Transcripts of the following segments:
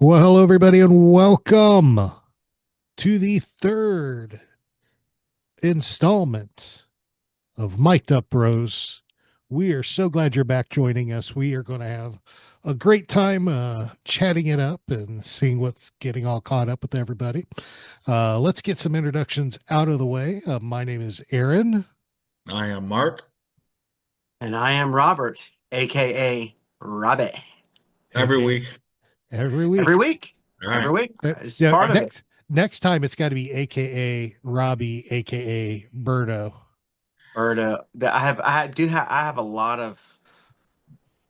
Well, hello, everybody, and welcome to the third installment of Mic'd Up Bros. We are so glad you're back joining us. We are going to have a great time chatting it up and seeing what's getting all caught up with everybody. Let's get some introductions out of the way. My name is Aaron. I am Mark. And I am Robert, aka Robbie. Every Okay, week. every Every week. week, All every right. week, Uh, it's yeah, part of it. next time it's got to be AKA Robbie, AKA Birdo. Or I have a lot of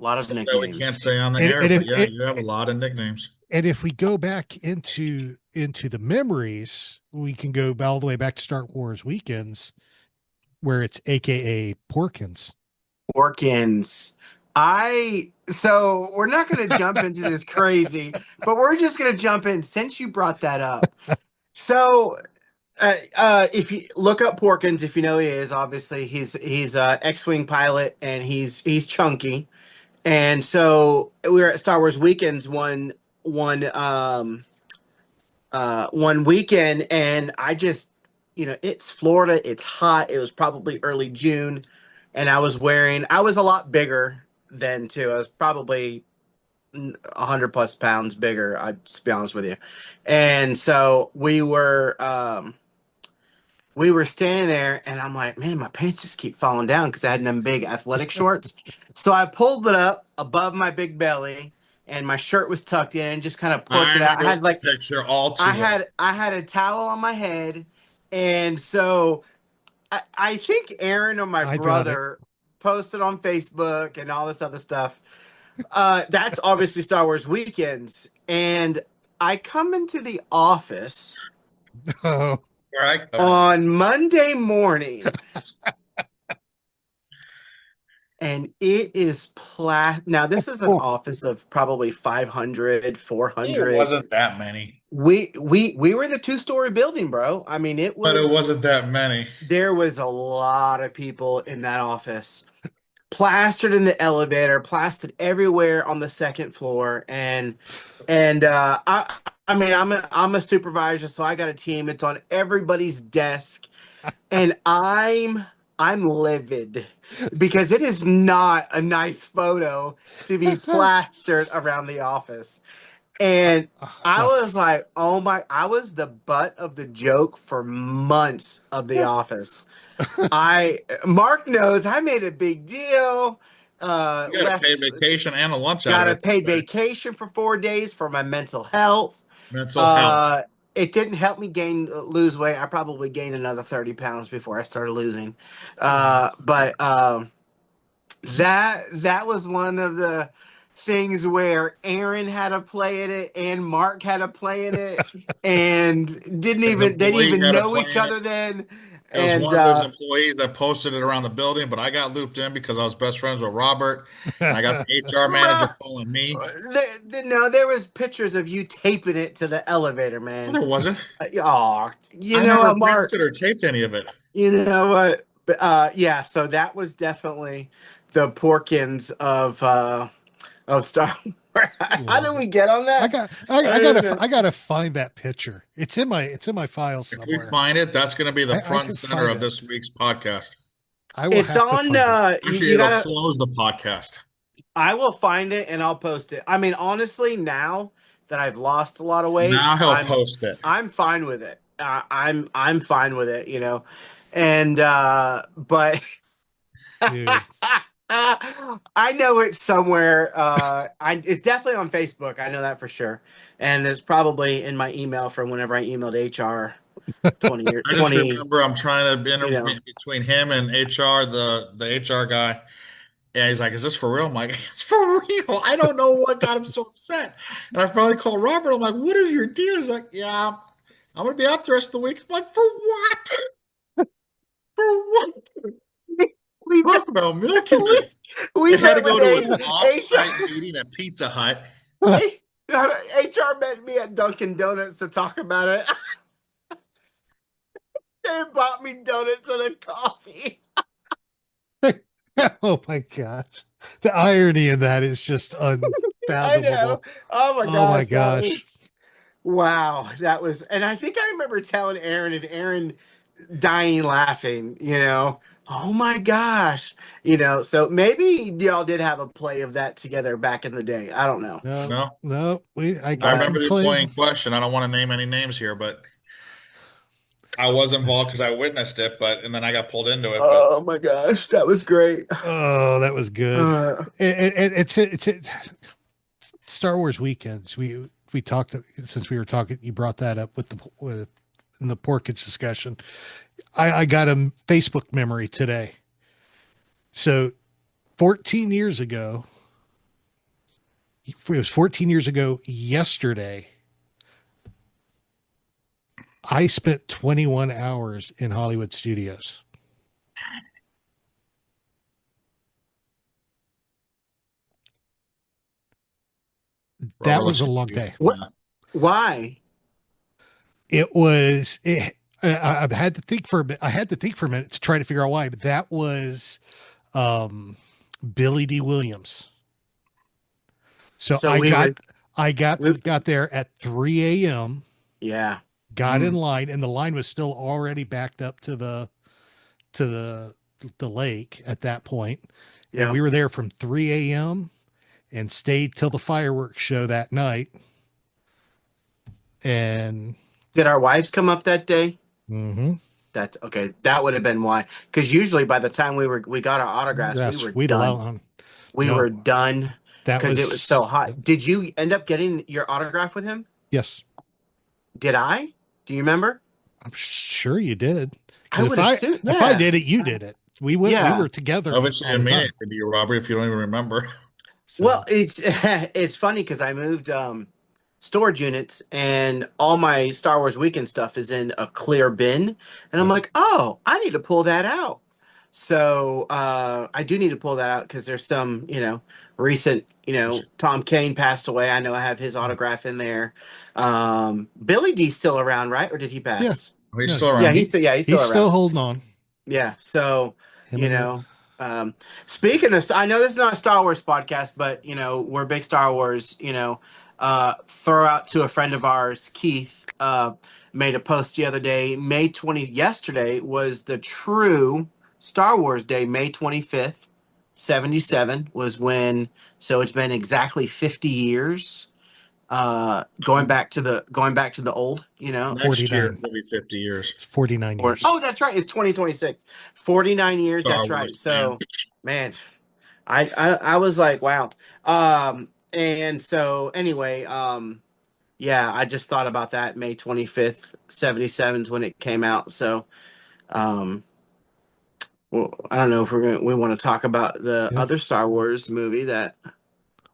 Some that we can't nicknames. say on the And, air, and but if yeah, you have a lot of nicknames. And if we go back into the memories, we can go all the way back to Star Wars weekends, where it's AKA Porkins. Porkins. So we're not going to jump into this crazy, but we're just going to jump in since you brought that up. So if you look up Porkins, if you know who he is, obviously he's a X-wing pilot and he's chunky. And so we were at Star Wars weekends one weekend, and I just, it's Florida, it's hot. It was probably early June, and I was a lot bigger then too. I was probably 100 plus pounds bigger, I to be honest with you. And so we were standing there, and I'm like, man, my pants just keep falling down because I had them big athletic shorts. So I pulled it up above my big belly, and my shirt was tucked in, and just kind of I poked it out. I remember had this like picture all too well. I had a towel on my head, and so I think Aaron or my I got it. brother posted on Facebook and all this other stuff. That's obviously Star Wars weekends, and I come into the office Oh, All right. on Monday morning, and it is now this is an office of probably 500, It 400. wasn't that many, We were in the two-story building, bro. I mean, but it wasn't that many. there was a lot of people in that office, plastered in the elevator, plastered everywhere on the second floor. And I mean, I'm a supervisor, so I got a team. It's on everybody's desk, and I'm livid because it is not a nice photo to be plastered around the office. And I was like, oh my, I was the butt of the joke for months of the office. Mark knows I made a big deal. You got a Left, paid vacation and a lunch out got of a it. paid vacation for 4 days for my mental health. Mental health. Uh, it didn't help me lose weight. I probably gained another 30 pounds before I started losing. But that was one of the things where Aaron had a play in it and Mark had a play in it, and His they didn't employee even had a know play each in it. other then. It was And one of his employees that posted it around the building, but I got looped in because I was best friends with Robert, and I got the HR manager bruh, calling me. no, there was pictures of you taping it to the elevator, No, man. there wasn't. Oh, I never printed or taped any of it. You know what? But yeah, so that was definitely the Porkins of Star Wars. How did love we it. get on I that? got I, I I don't even gotta know. I gotta find that picture. It's in my file If we somewhere. find it, that's going to be the I front and can center find of it. this week's podcast. I will It's have to on find it. Actually, you it'll gotta close the podcast. I will find it and I'll post it. I mean, honestly, now that I've lost a lot of weight, Now he'll post it. I'm fine with it. I'm fine with it, And but Dude. I know it's somewhere. It's definitely on Facebook. I know that for sure. And it's probably in my email from whenever I emailed HR 20 I just 20, remember I'm trying to you know. intervene between him and HR, the HR guy. And he's like, "Is this for real?" I'm like, "It's for real." I don't know what got him so upset. And I finally called Robert. I'm like, "What is your deal?" He's like, "Yeah, I'm gonna be out the rest of the week." I'm like, "For what? For what?" We met, Talk about milking we, me. we They had to met go with to an HR. off-site meeting at Pizza Hut. HR met me at Dunkin' Donuts to talk about it. They bought me donuts and a coffee. Oh my gosh. The irony in that is just I know. unfathomable. Oh my Oh my gosh, that gosh. was wow. That was, and I think I remember telling Aaron and Aaron dying laughing, Oh my gosh. So maybe y'all did have a play of that together back in the day. I don't know. No, No, no, I I But can remember the employee claim. in question. I don't want to name any names here, but I was involved because I witnessed it. And then I got pulled into it. But oh my gosh, that was great. Oh, that was good. Uh, It's Star Wars weekends. We talked since we were talking. You brought that up with in the Porkins discussion. I got a Facebook memory today. So 14 years ago, it was 14 years ago yesterday. I spent 21 hours in Hollywood studios. Robert That was looks a at long you. day. what? Why? It was. I had to think for a bit. I had to think for a minute to try to figure out why. But that was um, Billy D. Williams. So So we were, I we, got there at 3 a.m. yeah. Got in Mm. line, and the line was still already backed up to the lake at that point. And Yeah. we were there from 3 a.m. and stayed till the fireworks show that night. And Did our wives come up that day? mhm, That's okay. That would have been why. Because usually by the time we got our autographs, we that's were we'd done. allow. We were No, done that because it was so was hot. Did you end up getting your autograph with him? yes. Did I? Do you remember? I'm sure you did. I Because would assume, if I yeah. did it, you did it. We Yeah. were together Obviously, all didn't the mean time. anything to you, Robert, if you don't even remember. Well, So it's it's funny because I moved storage units and all my Star Wars weekend stuff is in a clear bin. And I'm yeah. like, oh, I need to pull that out. So I do need to pull that out because there's some, recent, Tom Kane passed away. I know I have his autograph in there. Billy D's still around, right? Or did he Yeah. pass? He's No, still Yeah, around. he's still he's still around. holding on. Yeah. So, Him you and know, um, speaking of, I know this is not a Star Wars podcast, but we're big Star Wars. Throw out to a friend of ours, Keith, made a post the other day. May 20th, yesterday was the true Star Wars Day. May 25th, 77 was when. So it's been exactly 50 years. Going back to the old. Next year 49. will be 50 years. 49 Or years. oh, that's right. It's 2026. 49 years. Star That's right. Wars fan. So, man, I was like, wow. And so anyway, yeah, I just thought about that. May 25th, 77 is when it came out. So, um, well, I don't know if we want to talk about the Yeah. other Star Wars movie that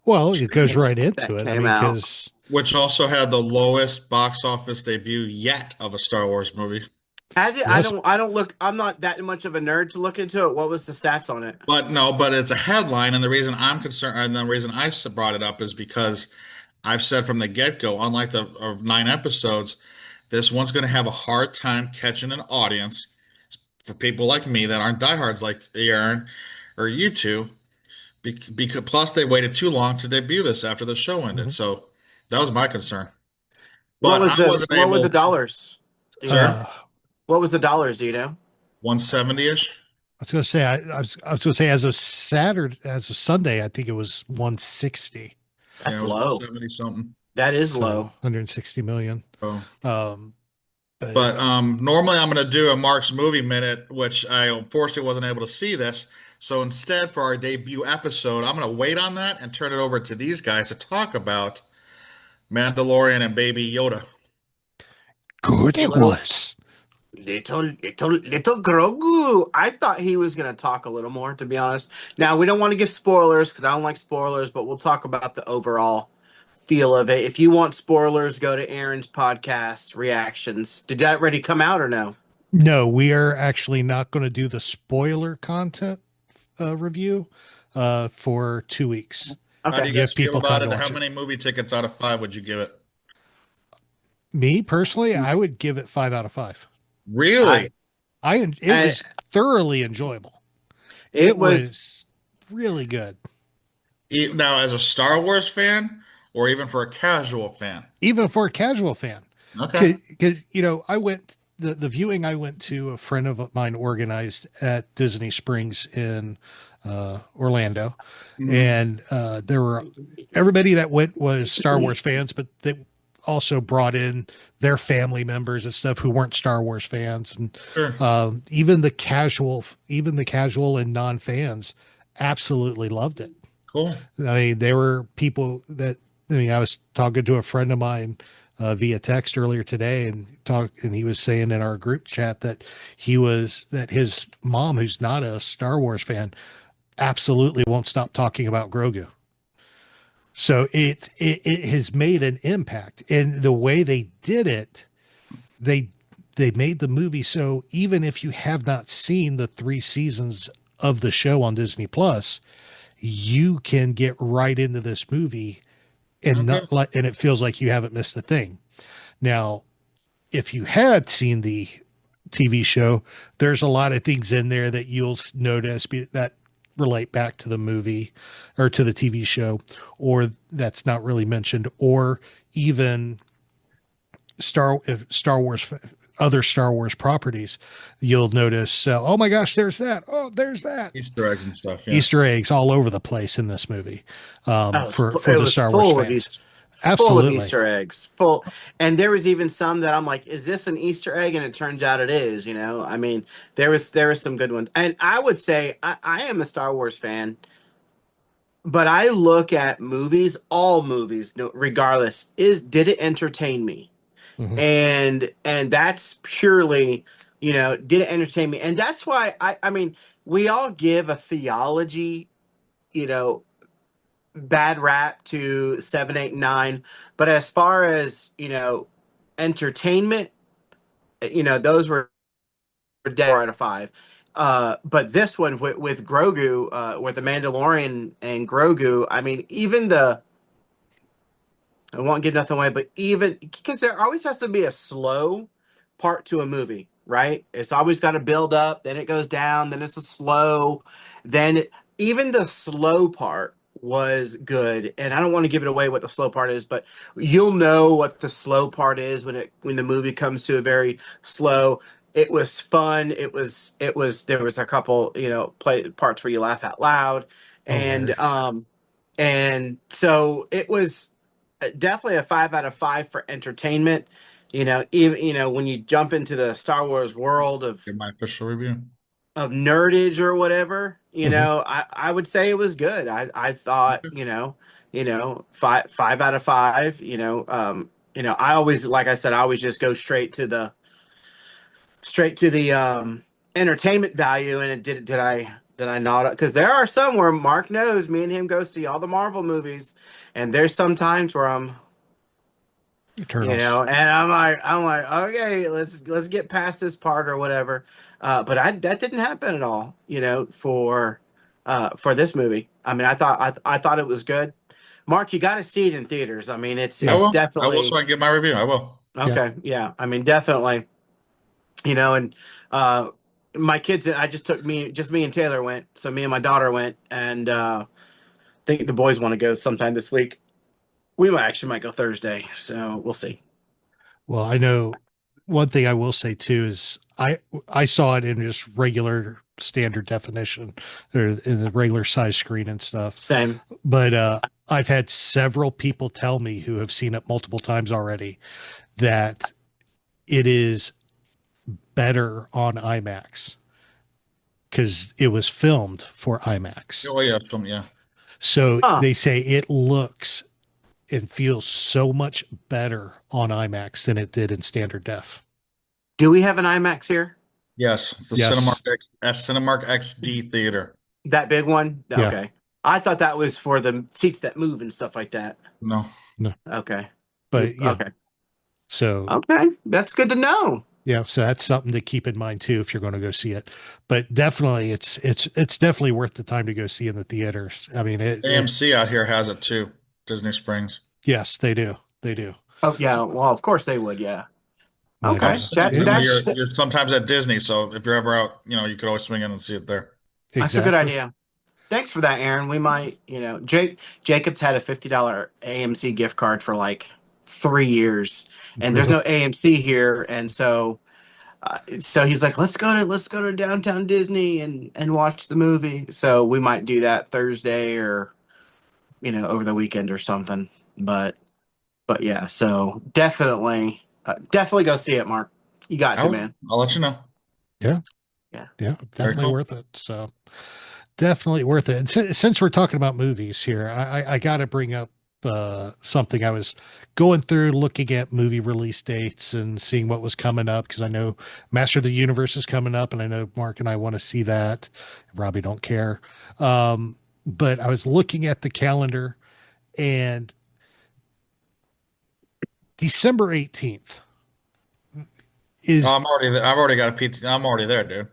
Well, it goes right into that it. I came mean, out. because Which also had the lowest box office debut yet of a Star Wars movie. I yes, don't look. I'm not that much of a nerd to look into it. What was the stats on it? But no, but it's a headline. And the reason I'm concerned, and the reason I brought it up is because I've said from the get-go, unlike the 9 episodes, this one's going to have a hard time catching an audience for people like me that aren't diehards like Aaron or you two. Because plus they waited too long to debut this after the show ended. mhm. So that was my concern. What But was I the wasn't what were able the to, dollars? Do you know? sir, uh, What was the dollars? Do you know? 170-ish. I was gonna say I was gonna say as of Sunday, I think it was 160. Yeah, it That's was low. 170 something. That is So low. 160 million. Oh. Um, but But normally I'm going to do a Mark's Movie Minute, which I unfortunately wasn't able to see this. So instead, for our debut episode, I'm going to wait on that and turn it over to these guys to talk about Mandalorian and Baby Yoda. good it Little, was. little Grogu. I thought he was gonna talk a little more, to be honest. Now we don't want to give spoilers because I don't like spoilers, but we'll talk about the overall feel of it. If you want spoilers, go to Aaron's podcast reactions. Did that already come out or no? No, we are actually not going to do the spoiler content review for 2 weeks How do Okay. you give guys feel people about time it? to And how watch it. many movie tickets out of 5 would you give it? Me personally, I would give it 5 out of 5. I, Really? It I was thoroughly enjoyable. it It was was really good. Now, as a Star Wars fan, or even for a casual fan. even for a casual fan. Okay. Because I went the viewing I went to, a friend of mine organized at Disney Springs in Orlando, Hmm. and there were everybody that went was Star Wars fans, but they also brought in their family members and stuff who weren't Star Wars fans, and Sure. even the casual and non fans absolutely loved it. Cool. I mean, there were people that, I mean, I was talking to a friend of mine via text earlier today, and he was saying in our group chat that his mom, who's not a Star Wars fan, absolutely won't stop talking about Grogu. So it has made an impact, and the way they did it, they they made the movie so even if you have not seen the 3 seasons of the show on Disney Plus, you can get right into this movie and Okay. not like, and it feels like you haven't missed a thing. Now, if you had seen the TV show, there's a lot of things in there that you'll notice that relate back to the movie or to the TV show, or that's not really mentioned, or even Star Wars, other Star Wars properties. You'll notice, oh my gosh, there's that. Oh, there's that. Easter eggs and stuff. Yeah. Easter eggs all over the place in this movie, Oh, for it the was Star Wars full of fans. full of Absolutely. Easter eggs, full. And there was even some that I'm like, is this an Easter egg? And it turns out it is. I mean, there was some good ones, and I would say I am a Star Wars fan, but I look at movies, all movies, no, regardless, did it entertain me? Hmm. And that's purely, did it entertain me? And that's why I mean, we all give a theology, you know bad rap to 7, 8, 9, but as far as entertainment, those were dead 4 out of 5. But this one with Grogu, with the Mandalorian and Grogu, I mean, even the I won't give nothing away, but even because there always has to be a slow part to a movie, right? It's always got to build up, then it goes down, then it's a slow, then even the slow part was good. And I don't want to give it away what the slow part is, but you'll know what the slow part is when the movie comes to a very slow. It was fun. It was there was a couple, play parts where you laugh out loud, Oh, and very. um and so it was definitely a 5 out of 5 for entertainment. Even when you jump into the Star Wars world Get my official review. of nerdage or whatever, Hmm. I would say it was good. I thought, five out of five. I always, like I said, I always just go straight to the entertainment value. And it did I not? Because there are some where Mark knows me and him go see all the Marvel movies, and there's some times where Eternals. and I'm like, okay, let's get past this part or whatever. But that didn't happen at all, for this movie. I mean, I thought it was good. Mark, you got to see it in theaters. I mean, it's I Yeah. it's will. I will, so definitely I can get my review. I will. Yeah. okay. Yeah, I mean, definitely. And uh, my kids, I just took me and Taylor went. So me and my daughter went, and I think the boys want to go sometime this week. We might go Thursday, so we'll see. Well, I know one thing I will say too is I saw it in just regular standard definition or in the regular size screen and stuff. Same. But I've had several people tell me who have seen it multiple times already that it is better on IMAX because it was filmed for IMAX. Oh yeah, yeah. So Huh. they say it looks and feels so much better on IMAX than it did in standard def. Do we have an IMAX here? Yes, it's the Yes. Cinemark XD theater. That big one? Yeah. Okay. I thought that was for the seats that move and stuff like that. No. No. Okay. But yeah. Okay. So Okay. That's good to know. yeah, so that's something to keep in mind too if you're going to go see it. But definitely, it's definitely worth the time to go see in the theaters. I mean, it AMC out here has it too. Disney Springs. yes, they do, they do. Oh yeah. Well, of course they would. Yeah. But I'm Okay. just saying, That I mean, it's that's you're sometimes at Disney, so if you're ever out, you could always swing in and see it there. that's a good exactly. idea. Thanks for that, Aaron. We might, Jacob's had a $50 AMC gift card for like 3 years, and there's Really? no AMC here, and so he's like, let's go to downtown Disney and watch the movie. So we might do that Thursday or over the weekend or something. But yeah, so definitely go see it, Mark. You got to, man. I'll let you know. Yeah. Yeah. Yeah. Very Definitely cool. worth it. So definitely worth it. And since we're talking about movies here, I got to bring up something. I was going through looking at movie release dates and seeing what was coming up because I know Master of the Universe is coming up, and I know Mark and I want to see that. Robbie don't care. But I was looking at the calendar, and December 18th Oh, is I've already got a pizza. I'm already there, dude.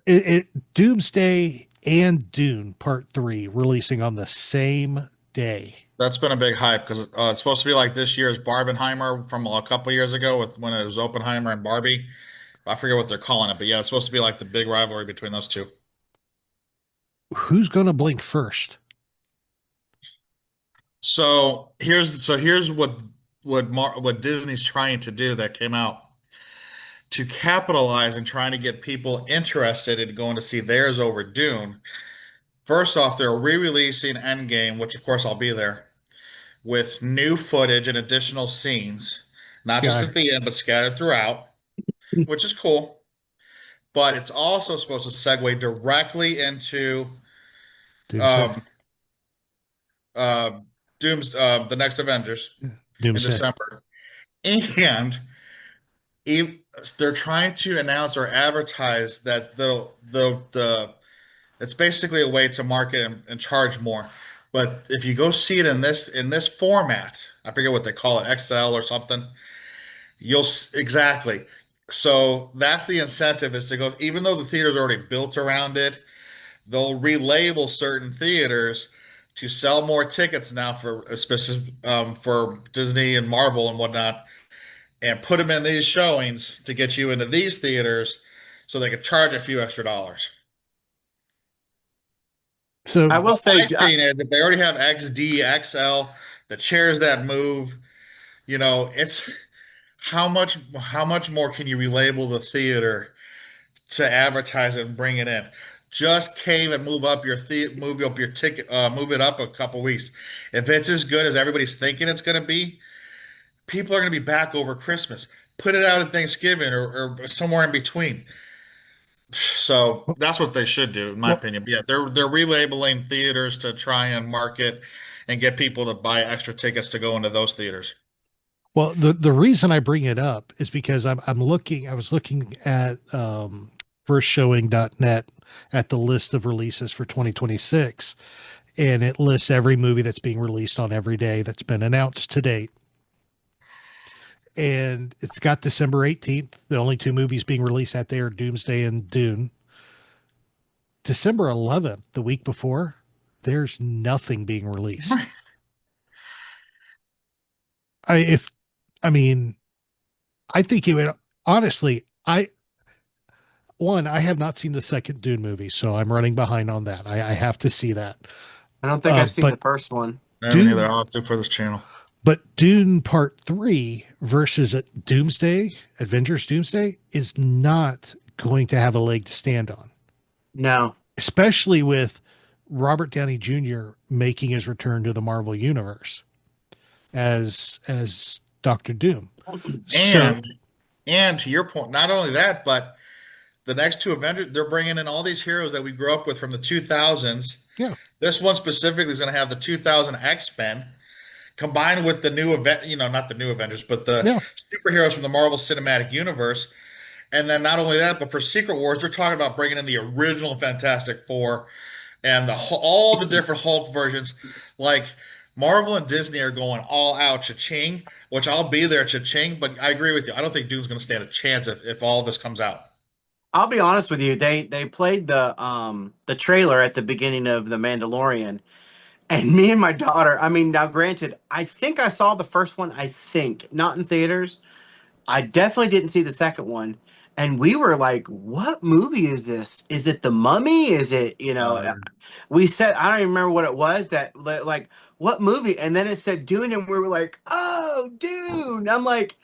Doomsday and Dune Part 3 releasing on the same day. That's been a big hype because it's supposed to be like this year's Barbenheimer from a couple years ago with when it was Oppenheimer and Barbie. I forget what they're calling it, but yeah, it's supposed to be like the big rivalry between those two. Who's going to blink first? So here's what Disney's trying to do that came out to capitalize and trying to get people interested in going to see theirs over Dune. First off, they're re-releasing Endgame, which of course I'll be there, with new footage and additional scenes, not just Yeah, at the end, but scattered throughout, which is cool. But it's also supposed to segue directly into Doomsday. um, uh, the next Avengers in Doomsday. December, and if they're trying to announce or advertise that the it's basically a way to market and charge more. But if you go see it in this format, I forget what they call it, XL or something, exactly. So that's the incentive is to go, even though the theater's already built around it, they'll relabel certain theaters to sell more tickets now for a specific for Disney and Marvel and whatnot, and put them in these showings to get you into these theaters, so they could charge a few extra dollars. I So, will But say, my thing is, if they already have XD, XL, the chairs that move, it's how much more can you relabel the theater to advertise it and bring it in? Just cave and move up your ticket, move it up a couple weeks. If it's as good as everybody's thinking it's going to be, people are going to be back over Christmas. Put it out at Thanksgiving or somewhere in between. So that's what they should do, in my well, opinion. But yeah, they're relabeling theaters to try and market and get people to buy extra tickets to go into those theaters. the reason I bring it up is because I was looking at firstshowing.net at the list of releases for 2026, and it lists every movie that's being released on every day that's been announced to date. And it's got December 18th. The only two movies being released that day are Doomsday and Dune. December 11th, the week before, there's nothing being released. Right. I if I mean, I think it would honestly, I have not seen the second Dune movie, so I'm running behind on that. I have to see that. I don't think I've seen the But first one. I haven't either. Dune, I'll have to for this channel. but Dune Part 3 versus Doomsday, Avengers Doomsday, is not going to have a leg to stand on, No, especially with Robert Downey Jr. making his return to the Marvel Universe as Doctor Doom. So And and to your point, not only that, but the next two Avengers, they're bringing in all these heroes that we grew up with from the 2000s. yeah, This one specifically is going to have the 2000 X-Men combined with the new event, not the new Avengers, but the yeah. superheroes from the Marvel Cinematic Universe. And then not only that, but for Secret Wars, they're talking about bringing in the original Fantastic Four and all the different Hulk versions. Like Marvel and Disney are going all out cha-ching, which I'll be there cha-ching. But I agree with you. I don't think Dune's going to stand a chance if all this comes out. I'll be honest with you. They played the trailer at the beginning of The Mandalorian, and me and my daughter. I mean, now granted, I think I saw the first one. I think not in theaters. I definitely didn't see the second one. and we were like, "What movie is this? Is it The Mummy? Is it, Uh, we said, I don't even remember what it was that like what movie, and then it said Dune, and we were like, "Oh, Dune!" I'm like,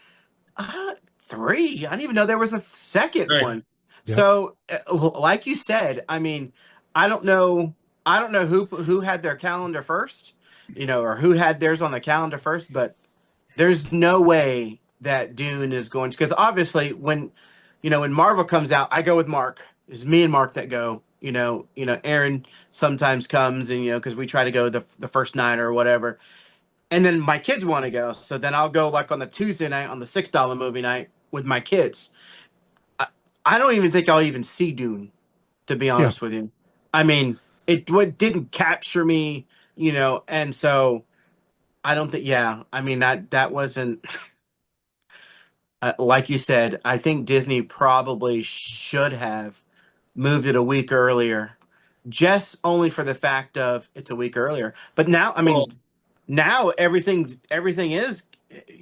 three. I didn't even know there was a second right. one. Yep. So, like you said, I mean, I don't know. I don't know who had their calendar first, or who had theirs on the calendar first. But there's no way that Dune is going to, because obviously when Marvel comes out, I go with Mark. It's me and Mark that go. Aaron sometimes comes, and because we try to go the first night or whatever, and then my kids want to go, so then I'll go like on the Tuesday night on the $6 movie night with my kids. I, I don't even think I'll even see Dune, to be Yeah. honest with you. I mean, it what didn't capture me, and so I don't think. Yeah, I mean that wasn't like you said. I think Disney probably should have moved it a week earlier, just only for the fact of it's a week earlier. But now, I Well, mean, now everything is,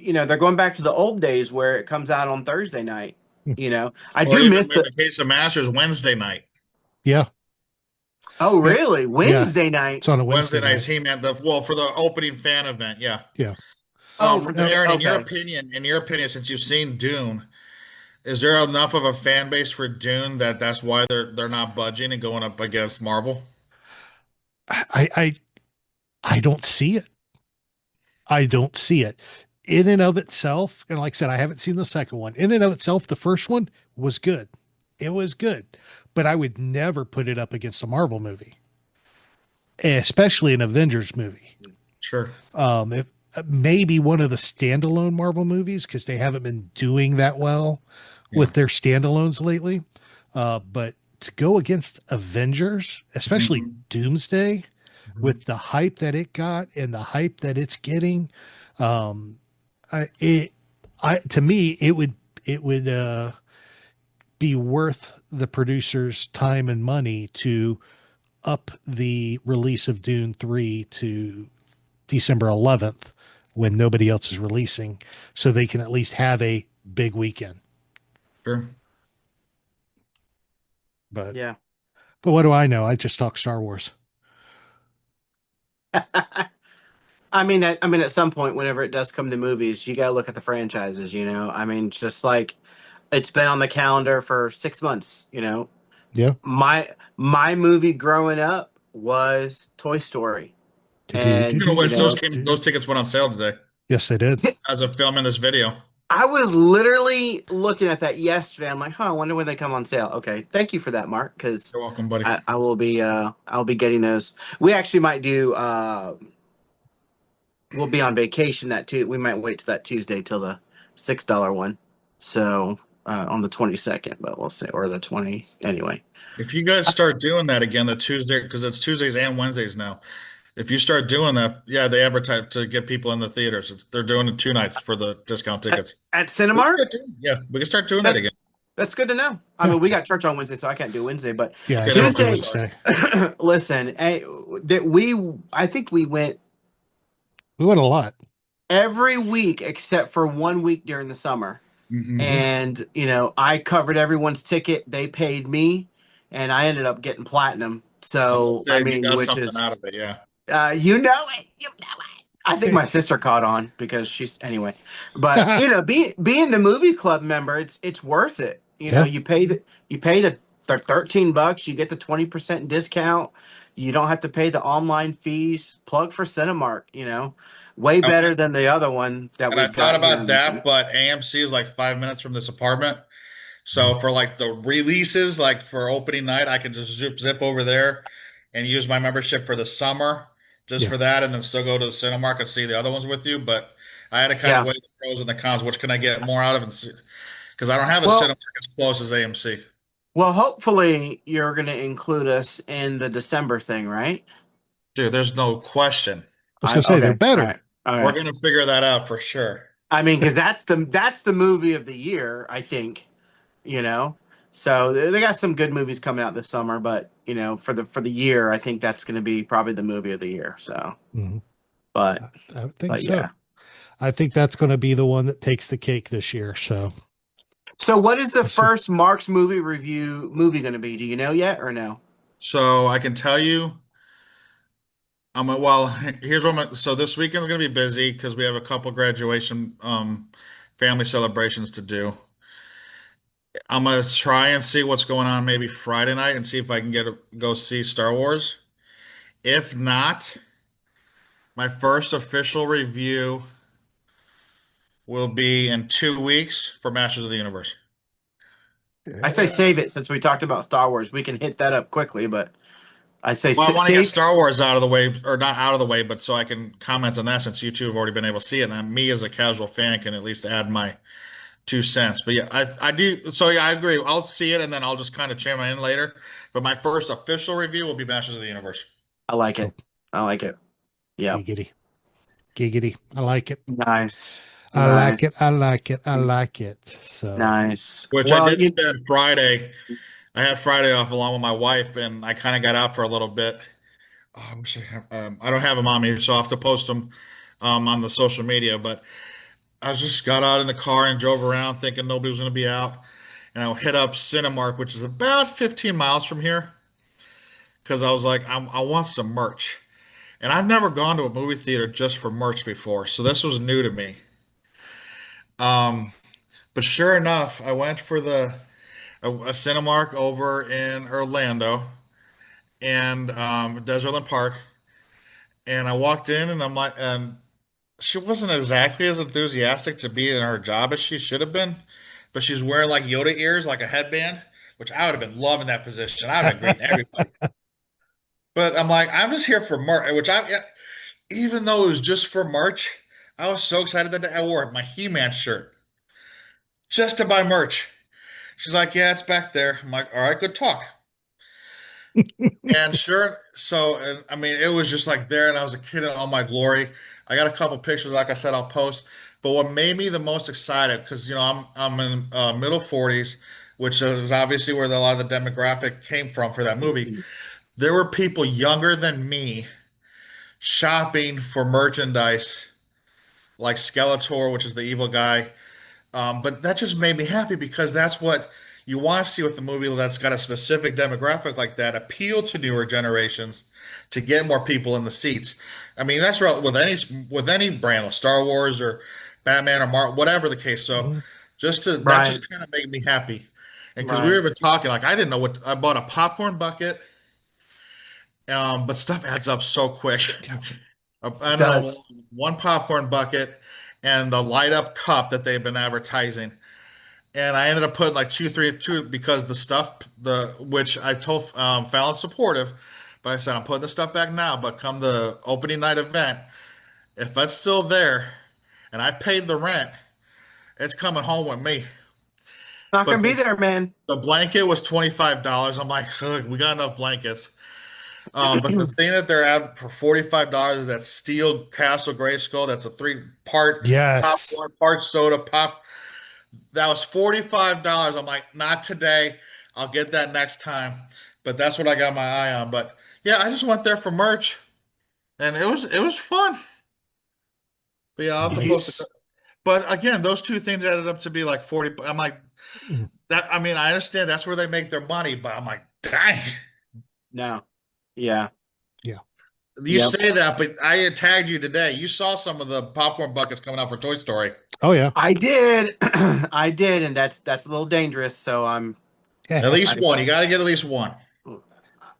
they're going back to the old days where it comes out on Thursday night. I or do even miss in the. the case of Masters, Wednesday night. Yeah. Oh, Yeah. really? Yeah. Wednesday night? It's on a Wednesday Wednesday night is night. He-Man. Well, for the opening fan event, yeah. Yeah. Oh, for Now, the Aaron, okay. in your opinion, since you've seen Dune, is there enough of a fan base for Dune that that's why they're not budging and going up against Marvel? I, I, I don't see it. I don't see it. In and of itself, and like I said, I haven't seen the second one. In and of itself, the first one was good. It was good, but I would never put it up against a Marvel movie, especially an Avengers movie. Sure. If maybe one of the standalone Marvel movies because they haven't been doing that well Yeah. with their standalones lately. But to go against Avengers, especially Hmm. Doomsday, Hmm. with the hype that it got and the hype that it's getting, um, it, to me, it would be worth the producers' time and money to up the release of Dune 3 to December 11th when nobody else is releasing so they can at least have a big weekend. Sure. But Yeah. what do I know? I just talk Star Wars. I mean, at some point, whenever it does come to movies, you gotta look at the franchises. I mean, just like it's been on the calendar for 6 months. Yeah. My movie growing up was Toy Story, Do, do, do, and Speaking of do, which, do, do. those tickets went on sale today Yes, they did. as of filming this video. I was literally looking at that yesterday. I'm like, huh, I wonder when they come on sale. Okay, thank you for that, Mark, because You're welcome, buddy. I'll be getting those. We actually might do we'll be on vacation that too. We might wait till that Tuesday till the $6 one. So on the 22nd, but we'll say, or the 20 anyway. If you guys start doing that again, the Tuesday, because it's Tuesdays and Wednesdays now. If you start doing that, yeah, they advertise to get people in the theaters. They're doing it 2 nights for the discount tickets. At We can Cinemark? start yeah, we can start doing that That's again. that's good to know. I Yeah. mean, we got church on Wednesday, so I can't do Wednesday, but Yeah, I Okay, can't never do mind. I'm Tuesday, sorry. Wednesday. listen, I think we went We went a lot. every week except for 1 week during the summer. Hmm. Hmm. And I covered everyone's ticket. They paid me, and I ended up getting platinum. I will So I say you mean, got which something out is of it, yeah. you know it. I think my sister caught on because she's anyway. But being the movie club member, it's worth it. Yeah. You pay the 13 bucks, you get the 20% discount. You don't have to pay the online fees. Plug for Cinemark, way I better went than the other one that and I we've thought got here about in the that, town. but AMC is like 5 minutes from this apartment. Mhm. So for like the releases, like for opening night, I could just zip over there and use my membership for the summer just Yeah. for that, and then still go to the Cinemark and see the other ones with you. But I had to kind of Yeah. weigh the pros and the cons. Which can I get more out of? Because I don't have a Well, Cinemark as close as AMC. well, hopefully you're going to include us in the December thing, right? Dude, there's no question. I was gonna say they're Okay. All right. better. All We're right. gonna figure that out for sure. I mean, because that's the movie of the year, I think. You know, so they got some good movies coming out this summer, but for the year, I think that's going to be probably the movie of the year. So, Mhm. but I would think but so. yeah, I think that's going to be the one that takes the cake this year. So So, what is the Yes, sir. first Mark's movie review movie going to be? Do you know yet or no? So I can tell you, well, here's what so this weekend's gonna be busy because we have a couple graduation family celebrations to do. I'm gonna try and see what's going on maybe Friday night and see if I can go see Star Wars. If not, my first official review will be in 2 weeks for Masters of the Universe. I say Yeah. save it since we talked about Star Wars. We can hit that up quickly, but I say Well, I want to get save. Star Wars out of the way, or not out of the way, but so I can comment on that since you two have already been able to see it, and me as a casual fan can at least add my 2 cents. But yeah, I do. So yeah, I agree. I'll see it and then I'll just kind of chime in later. But my first official review will be Masters of the Universe. I like Oh, it. I like it. Yep. giggity. Giggity. I like it. Nice. I like it. I Nice. like it. I like it. So, Nice. Which I Well, did spend Friday. I had Friday off along with my wife, and I kind of got out for a little bit. Oh, I wish I don't have them on me, so I have to post them on the social media. But I just got out in the car and drove around thinking nobody was going to be out. And I hit up Cinemark, which is about 15 miles from here, because I was like, I want some merch. And I've never gone to a movie theater just for merch before, so this was new to me. Um, but sure enough, I went for a Cinemark over in Orlando and Desertland Park, and I walked in and I'm like, and she wasn't exactly as enthusiastic to be in her job as she should have been, but she's wearing like Yoda ears, like a headband, which I would have been loving that position. I would have been greeting everybody. But I'm like, I'm just here for merch, which yeah, even though it was just for merch, I was so excited that I wore my He-Man shirt just to buy merch. She's like, yeah, it's back there. I'm like, all right, good talk. And sure, so and, I mean, it was just like there, and I was a kid in all my glory. I got a couple pictures, like I said, I'll post. But what made me the most excited, because I'm in middle 40s, which is obviously where a lot of the demographic came from for that movie. There were people younger than me shopping for merchandise like Skeletor, which is the evil guy. But that just made me happy because that's what you want to see with the movie that's got a specific demographic like that, appeal to newer generations to get more people in the seats. I mean, that's right with any brand, like Star Wars or Batman or Marvel, whatever the case. So Mhm. just to that right. just kind of made me happy. And because we were Right. even talking, like I didn't know what I bought a popcorn bucket, but stuff adds up so quick. Yeah. It I ended on does. one popcorn bucket and the light up cup that they've been advertising. And I ended up putting like two because the stuff the which I told Fallon's supportive, but I said I'm putting the stuff back now. But come the opening night event, if that's still there, and I paid the rent, it's coming home with me. Not But gonna be there, man. the blanket was $25. I'm like, ugh, we got enough blankets. But the thing that they're at for $45 is that steel Castle Grayskull. That's a three-part Yes. popcorn, part soda, pop. That was $45. I'm like, not today. I'll get that next time. But that's what I got my eye on. But yeah, I just went there for merch, and it was fun. But yeah, I'll have to post it. Nice. But again, those two things added up to be like 40. I'm like Mm. that. I mean, I understand that's where they make their money, but I'm like, dang. No. Yeah. Yeah. You Yep. say that, but I tagged you today. You saw some of the popcorn buckets coming out for Toy Story. Oh, yeah. I did. I did, and that's a little dangerous. So At least I, one. You got to get at least one.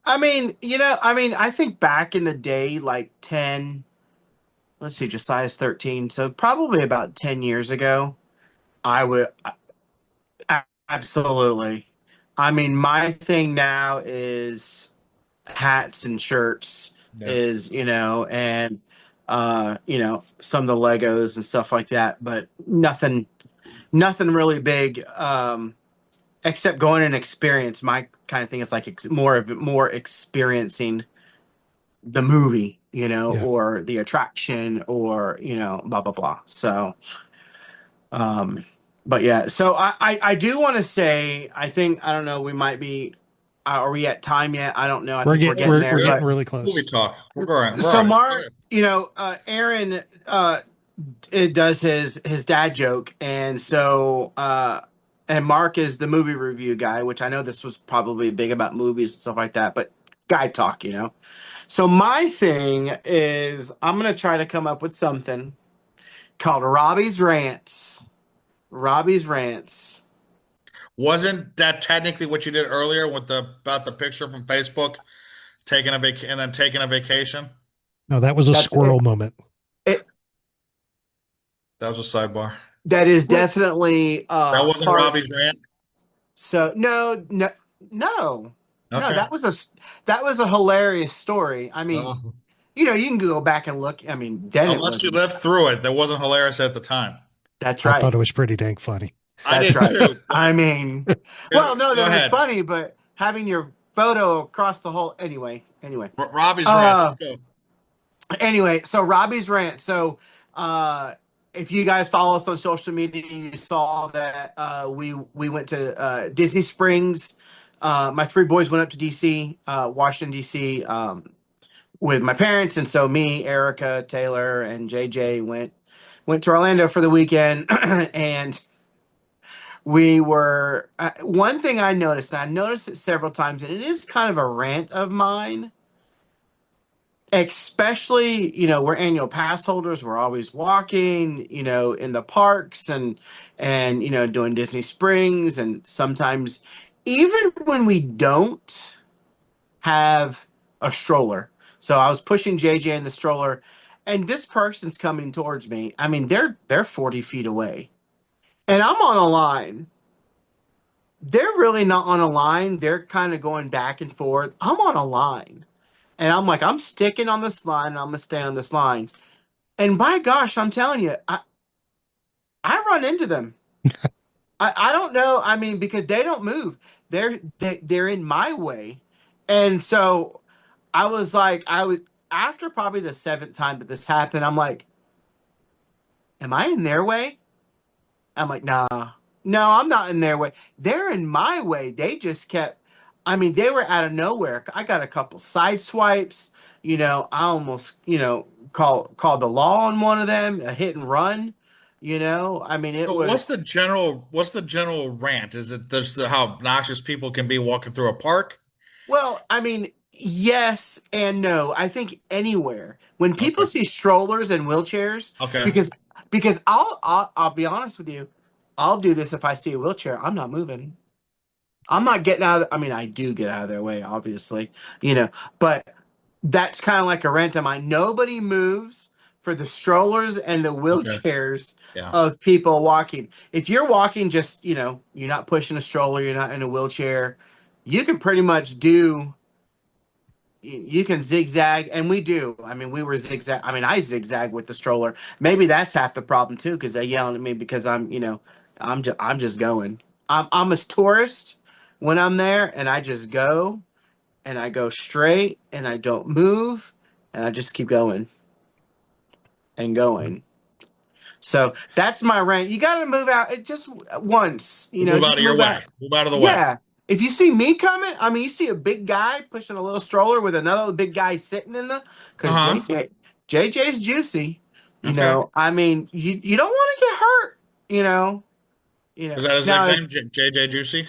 I think back in the day, like 10, let's see, Josiah's 13, so probably about 10 years ago, I would absolutely. I mean, my thing now is hats and shirts Yeah. is, and some of the Legos and stuff like that, but nothing really big. Except going and experience. My kind of thing is like more experiencing the movie, Yeah. or the attraction, or blah blah blah. So, um, but yeah. So I do want to say, I don't know, we might be. Are we at time yet? I don't know. I We're think we're getting getting we're, there. we're getting But really Movie close. talk. We're going. We're so all right. Mark, Aaron, it does his dad joke, and so and Mark is the movie review guy, which I know this was probably big about movies and stuff like that, but guy talk, you know. So my thing is I'm gonna try to come up with something called Robbie's Rants. Robbie's Rants. Wasn't that technically what you did earlier with the about the picture from Facebook, taking a and then taking a vacation? No, that was a That's it. squirrel moment. It That was a sidebar. that is What? definitely That wasn't part. Robbie's rant. So no, no, no, no. Okay. That was a hilarious story. I mean, Oh. you know, you can go back and look. I mean, then it Unless you wasn't. lived through it, that wasn't hilarious at the time. That's I thought right. it was pretty dang funny. I That's did right. too. I mean, well, no, Go that was ahead. funny, but having your photo across the whole. Anyway. Robbie's rant. Uh, Let's go. anyway, so Robbie's rant. So, if you guys follow us on social media, you saw that we went to Disney Springs. My three boys went up to DC, Washington DC, with my parents, and so me, Erica, Taylor, and JJ went to Orlando for the weekend, and we were one thing I noticed. And I noticed it several times, and it is kind of a rant of mine, especially, you know, we're annual pass holders, we're always walking, you know, in the parks and you know, doing Disney Springs, and sometimes even when we don't have a stroller. So I was pushing JJ in the stroller, and this person's coming towards me. I mean, they're 40 feet away, and I'm on a line. They're really not on a line. They're kind of going back and forth. I'm on a line. And I'm like, I'm sticking on this line, and I'm gonna stay on this line. And by gosh, I'm telling you, I run into them. I don't know. I mean, because they don't move. They're in my way. And so I was like, I was after probably the seventh time that this happened, I'm like, am I in their way? I'm like, nah, no, I'm not in their way. They're in my way. They just kept, I mean, they were out of nowhere. I got a couple side swipes. You know, I almost, you know, called the law on one of them, a hit and run. You know, I mean, it So was, what's the general rant? Is it this the how obnoxious people can be walking through a park? well, I mean, yes and no. I think anywhere when people Okay. see strollers and wheelchairs, Okay. because I'll be honest with you, I'll do this if I see a wheelchair. I'm not moving. I'm not getting out of, I mean, I do get out of their way, obviously, you know, but that's kind of like a rent of mine. Nobody moves for the strollers and the Okay. wheelchairs Yeah. of people walking. If you're walking, just, you know, you're not pushing a stroller, you're not in a wheelchair, you can pretty much do, you can zigzag, and we do. I mean, we were zigzag. I mean, I zigzag with the stroller. Maybe that's half the problem too, because they yell at me because I'm, you know, I'm just going. I'm a tourist when I'm there, and I just go, and I go straight, and I don't move, and I just keep going and going. So that's my rant. You got to move out it just once, you know, Move out just of your move out. way. Move out of the way. Yeah. If you see me coming, I mean, you see a big guy pushing a little stroller with another big guy sitting in the, because Uh-huh. JJ's juicy. You Okay. know, I mean, you don't want to get hurt. You know, you know. Is that his Now, if nickname? JJ Juicy?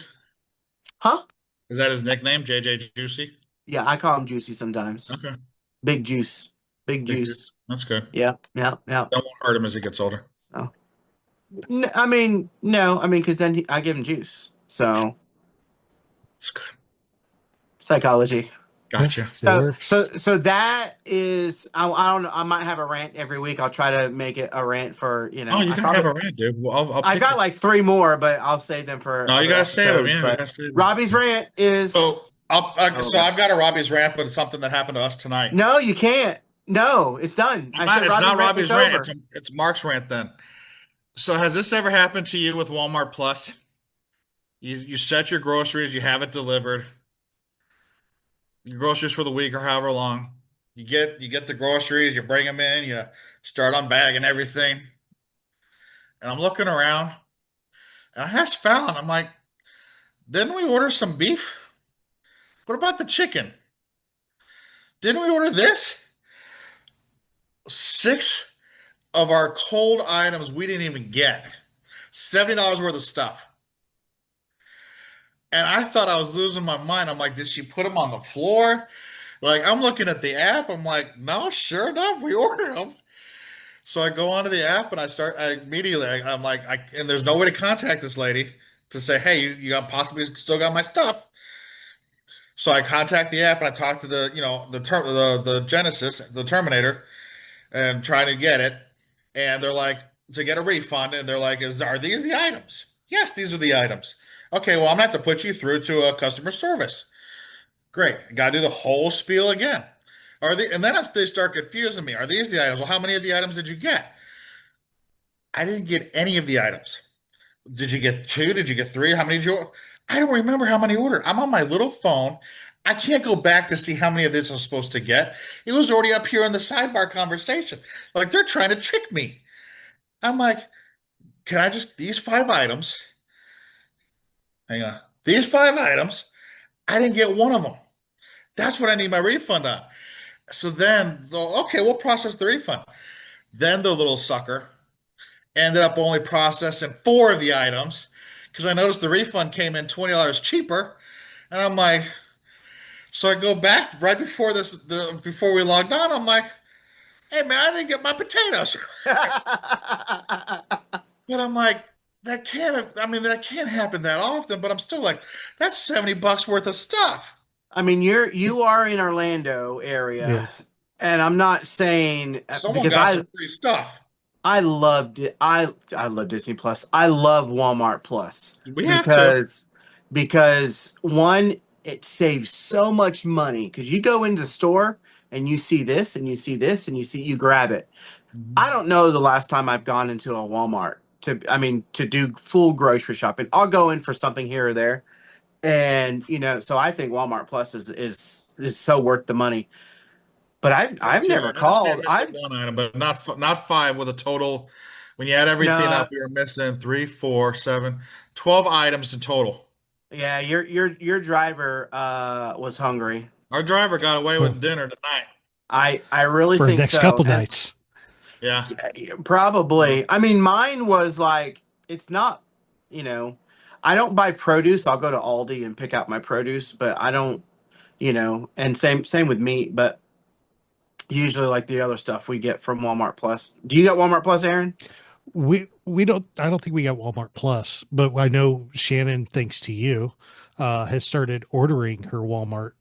huh? Is that his nickname? JJ Juicy? Yeah, I call him juicy sometimes. Okay. Big juice, big Big juice. juice. That's good. Yeah, yeah, yeah. That won't hurt him as he gets older. So, I mean, no, I mean, because then I give him juice. So It's good. psychology. Yeah, Gotcha. it So works. that is I don't know. I might have a rant every week. I'll try to make it a rant for, you Oh, know, you gotta have a rant, dude. Well, I'll I pick got it. like three more, but I'll save them for No, you other gotta save them. episodes. Yeah, you But gotta save them. Robbie's rant is So oh, so I've got a Robbie's rant, but it's something that happened to us tonight. no, you can't. No, it's done. I said It's Robbie not rant is Robbie's rant. over. It's Mark's rant then. So has this ever happened to you with Walmart Plus? You set your groceries, you have it delivered, your groceries for the week or however long. You get the groceries, you bring them in, you start unbagging everything. And I'm looking around, and I asked Fallon, I'm like, didn't we order some beef? What about the chicken? Didn't we order this? Six of our cold items we didn't even get. $70 worth of stuff. And I thought I was losing my mind. I'm like, did she put them on the floor? Like, I'm looking at the app. I'm like, no, sure enough, we ordered them. So I go onto the app and I immediately, I'm like, and there's no way to contact this lady to say, hey, you got possibly still got my stuff. So I contact the app and I talk to the Genesis, the Terminator, and trying to get it. And they're like, to get a refund, and they're like, are these the items? Yes, these are the items. Okay, well, I'm gonna have to put you through to a customer service. Great. Gotta do the whole spiel again. And then they start confusing me. Are these the items? Well, how many of the items did you get? I didn't get any of the items. Did you get two? Did you get three? How many did you? I don't remember how many ordered. I'm on my little phone. I can't go back to see how many of this I'm supposed to get. It was already up here in the sidebar conversation. Like they're trying to trick me. I'm like, can I just these five items? Hang on. These five items, I didn't get one of them. That's what I need my refund on. So then, okay, we'll process the refund. Then the little sucker ended up only processing four of the items because I noticed the refund came in $20 cheaper. And I'm like, so I go back right before before we logged on. I'm like, hey man, I didn't get my potatoes. But I'm like, that can't happen that often. But I'm still like, that's $70 worth of stuff. I mean, you are in Orlando Yeah. area, and I'm not saying Someone because got some free stuff. I loved it. I love Disney Plus. I love Walmart Plus We have to. because one, it saves so much money because you go into the store and you see this and you see this and you grab it. I don't know the last time I've gone into a Walmart to do full grocery shopping. I'll go in for something here or there. And so I think Walmart Plus is so worth the money. But I've Too. never I understand called. missing I one item, but not five with a total. When you add everything No, up, we were missing three, four, seven, 12 items in total. yeah, your driver was hungry. Our driver got away Well, with dinner tonight. I really for the think next so. couple And Yeah. nights. Yeah. yeah, probably. I mean, mine was like it's not, you know, I don't buy produce. I'll go to Aldi and pick out my produce, but I don't, and same with meat, but usually like the other stuff we get from Walmart Plus. Do you got Walmart Plus, Aaron? We don't I don't think we got Walmart Plus, but I know Shannon, thanks to you, has started ordering her Walmart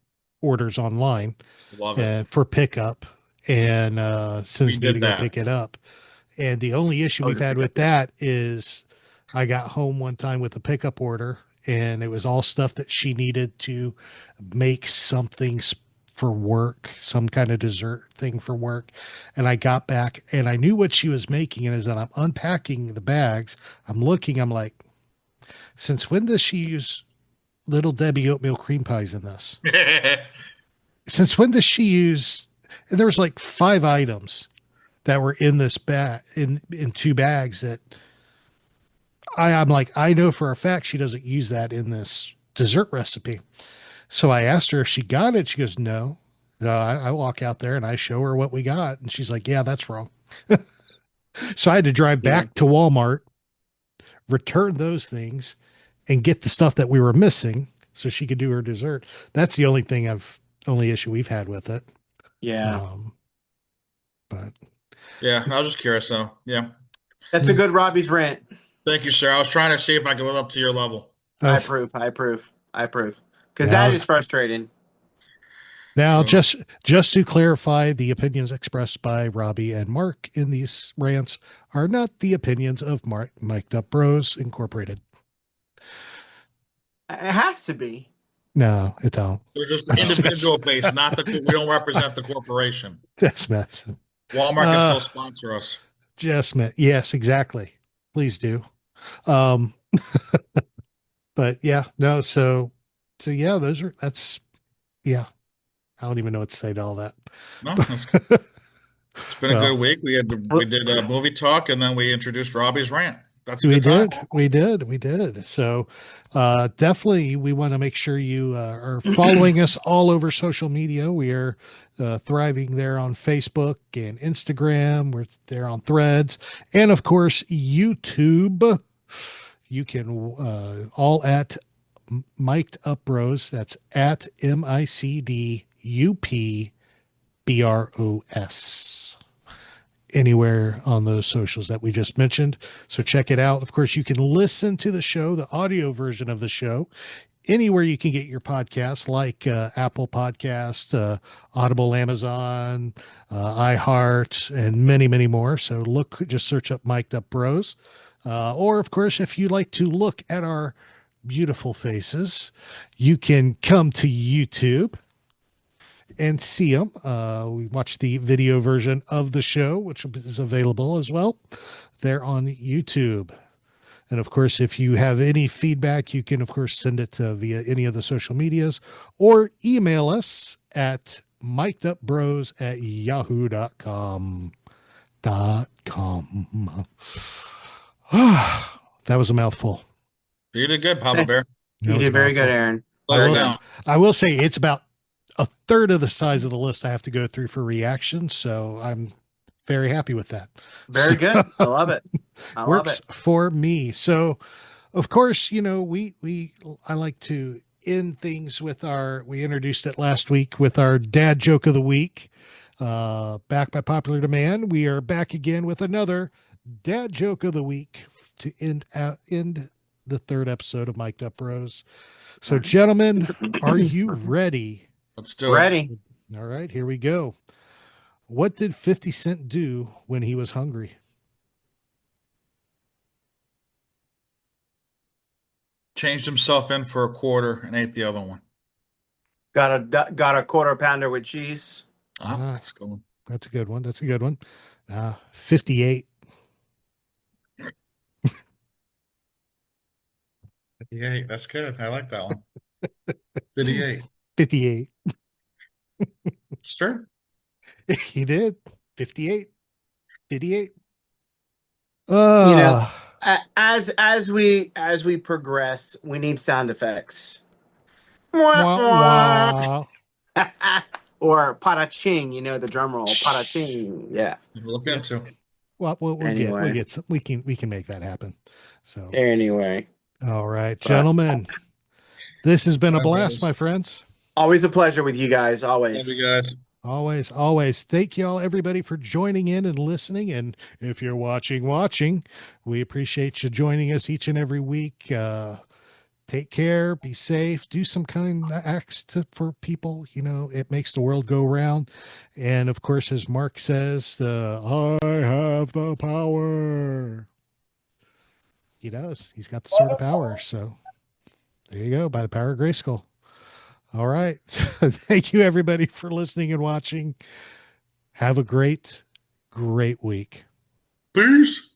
orders online Love it. for pickup and We sends me to did go that. pick it up. And the only issue Oh, we've to had pick up, with yeah. that is I got home one time with a pickup order and it was all stuff that she needed to make something for work, some kind of dessert thing for work. And I got back and I knew what she was making. And as I'm unpacking the bags, I'm looking, I'm like, since when does she use Little Debbie oatmeal cream pies in this? Since when does she use, and there was like five items that were in this bag in two bags that I'm like, I know for a fact she doesn't use that in this dessert recipe. So I asked her if she got it. She goes, no. I walk out there and I show her what we got. And she's like, yeah, that's wrong. So I had to drive Yeah. back to Walmart, return those things, and get the stuff that we were missing so she could do her dessert. That's the only issue we've had with it. Yeah. Um, but Yeah, I was just curious. So, yeah. That's a good Robbie's rant. Thank you, sir. I was trying to see if I could live up to your level. I uh, approve. I approve. I approve. Because that now, is frustrating. now So, just to clarify, the opinions expressed by Robbie and Mark in these rants are not the opinions of Mic'd Up Bros Incorporated. It has to be. No, it don't. we're just That's mess. individual based, not we don't represent the corporation. That's mess. Walmart can still sponsor us. Just mess. Yes, exactly. Please do. Um, but yeah, no. So yeah, yeah. I don't even know what to say to all that. No, it's been a Well, good week. We did a movie talk and then we introduced Robbie's rant. That's a we good time. did. We did. So definitely we want to make sure you are following us all over social media. We are thriving there on Facebook and Instagram. We're there on Threads. And of course, YouTube. You can all at Mic'd Up Bros. That's at MICDUPBROS. Anywhere on those socials that we just mentioned. So check it out. Of course, you can listen to the show, the audio version of the show, anywhere you can get your podcasts, like Apple Podcast, Audible, Amazon, iHeart, and many, many more. So just search up Mic'd Up Bros. Or, of course, if you like to look at our beautiful faces, you can come to YouTube and see them. We watch the video version of the show, which is available as well there on YouTube. And of course, if you have any feedback, you can, of course, send it via any of the social medias or email us at mic'dupbros@yahoo.com. That was a mouthful. You did good, Papa Bear. You did very good, Aaron. I will say it's about a third of the size of the list I have to go through for reactions, so I'm very happy with that. Very good. I love it. Works for me. So, of course, you know, I like to end things with we introduced it last week with our dad joke of the week. Back by popular demand, we are back again with another dad joke of the week to end the third episode of Mic'd Up Bros. So, gentlemen, are you ready? Let's do it. All right, here we go. What did 50 Cent do when he was hungry? Changed himself in for a quarter and ate the other one. Got a quarter pounder with cheese. That's a good one. That's a good one. That's a good one. 58. 58. That's good. I like that one. 58. 58. It's true. He did. 58. 58. You know, as we progress, we need sound effects. Wah, wah. Or pada-ching, you know, the drum roll. Pada-ching. Yeah. Look into. Well, we'll Anyway. get some. We can make that happen. So Anyway. all right, gentlemen. This has been a blast, my friends. Always a pleasure with you guys. Always. Love you guys. Always. Thank y'all, everybody, for joining in and listening. And if you're watching, we appreciate you joining us each and every week. Take care, be safe, do some kind acts for people. You know, it makes the world go round. And of course, as Mark says, I have the power. He does. He's got the sword of power. So there you go, by the power of Grayskull. All right. Thank you, everybody, for listening and watching. Have a great week. Peace.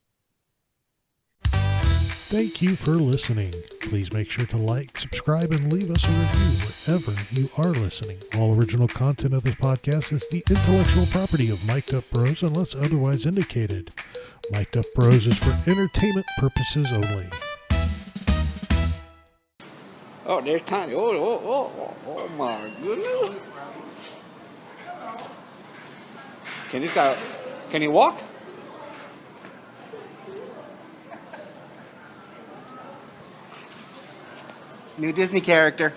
Thank you for listening. Please make sure to like, subscribe, and leave us a review wherever you are listening. All original content of this podcast is the intellectual property of Mic'd Up Bros unless otherwise indicated. Mic'd Up Bros is for entertainment purposes only. Oh, there's Tiny. Oh my goodness. Can he walk? New Disney character.